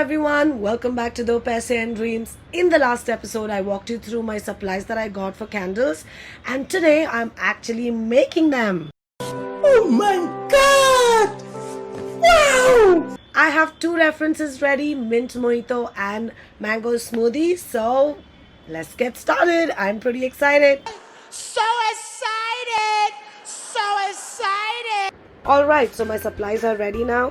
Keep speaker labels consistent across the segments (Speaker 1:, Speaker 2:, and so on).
Speaker 1: everyone, welcome back to the Paise and Dreams. In the last episode, I walked you through my supplies that I got for candles, and today I'm actually making them.
Speaker 2: Oh my god! Wow!
Speaker 1: I have two references ready, mint mojito and mango smoothie, so let's get started. I'm pretty excited.
Speaker 2: So excited! So excited!
Speaker 1: Alright, so my supplies are ready now.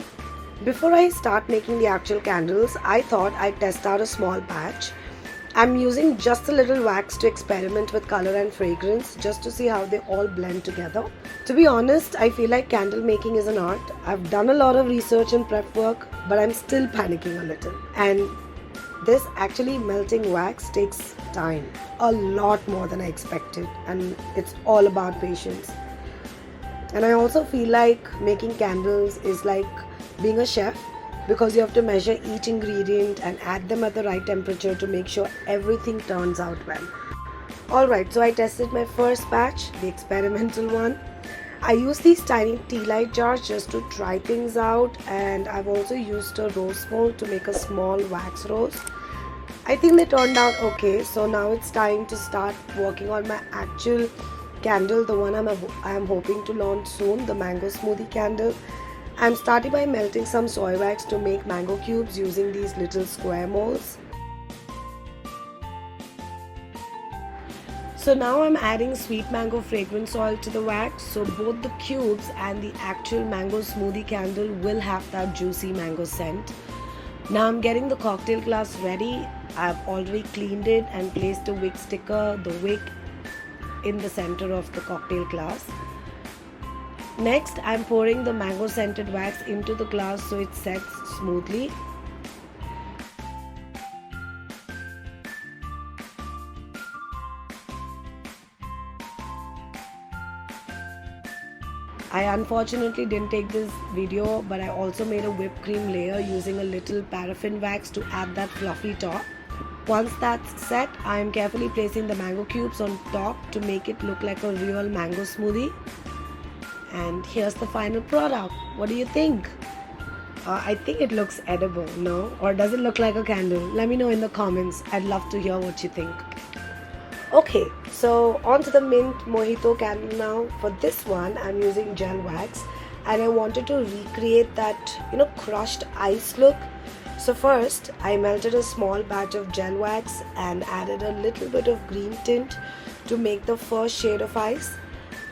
Speaker 1: Before I start making the actual candles, I thought I'd test out a small batch. I'm using just a little wax to experiment with color and fragrance just to see how they all blend together. To be honest, I feel like candle making is an art. I've done a lot of research and prep work, but I'm still panicking a little. And this actually melting wax takes time, a lot more than I expected, and it's all about patience. And I also feel like making candles is like being a chef, because you have to measure each ingredient and add them at the right temperature to make sure everything turns out well. Alright, so I tested my first batch, the experimental one. I used these tiny tea light jars just to try things out, and I've also used a rose mold to make a small wax rose. I think they turned out okay, so now it's time to start working on my actual candle, the one I'm hoping to launch soon, the mango smoothie candle. I'm starting by melting some soy wax to make mango cubes using these little square molds. So now I'm adding sweet mango fragrance oil to the wax, so both the cubes and the actual mango smoothie candle will have that juicy mango scent. Now I'm getting the cocktail glass ready. I've already cleaned it and placed a wick sticker, the wick, in the center of the cocktail glass. Next, I'm pouring the mango scented wax into the glass so it sets smoothly. I unfortunately didn't take this video, but I also made a whipped cream layer using a little paraffin wax to add that fluffy top. Once that's set, I am carefully placing the mango cubes on top to make it look like a real mango smoothie. And here's the final product. What do you think? I think it looks edible, no? Or does it look like a candle? Let me know in the comments. I'd love to hear what you think. Okay, so on to the mint mojito candle now. For this one, I'm using gel wax, and I wanted to recreate that, crushed ice look. So first, I melted a small batch of gel wax and added a little bit of green tint to make the first shade of ice.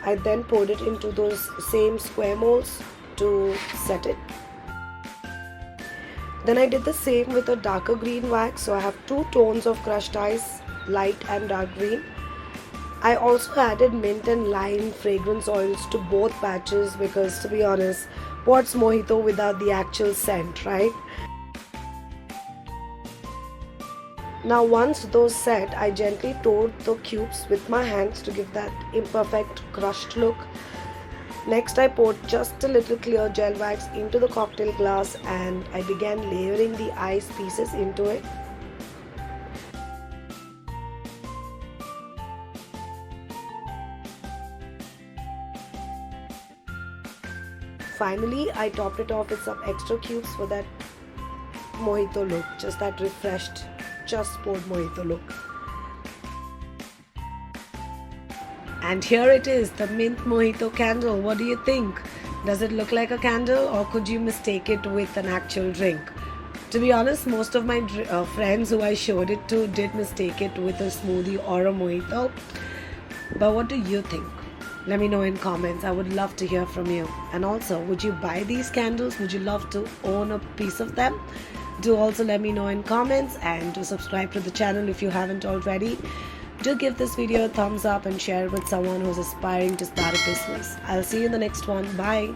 Speaker 1: I then poured it into those same square molds to set it. Then I did the same with a darker green wax, so I have two tones of crushed ice, light and dark green. I also added mint and lime fragrance oils to both batches because, to be honest, what's mojito without the actual scent, right? Now once those set, I gently poured the cubes with my hands to give that imperfect crushed look. Next, I poured just a little clear gel wax into the cocktail glass and I began layering the ice pieces into it. Finally, I topped it off with some extra cubes for that mojito look, just that refreshed, just poured mojito look. And here it is, the mint mojito candle. What do you think? Does it look like a candle, or could you mistake it with an actual drink? To be honest, most of my friends who I showed it to did mistake it with a smoothie or a mojito. But what do you think? Let me know in comments. I would love to hear from you. And also, would you buy these candles? Would you love to own a piece of them? Do also let me know in comments, and to subscribe to the channel if you haven't already. Do give this video a thumbs up and share it with someone who's aspiring to start a business. I'll see you in the next one. Bye.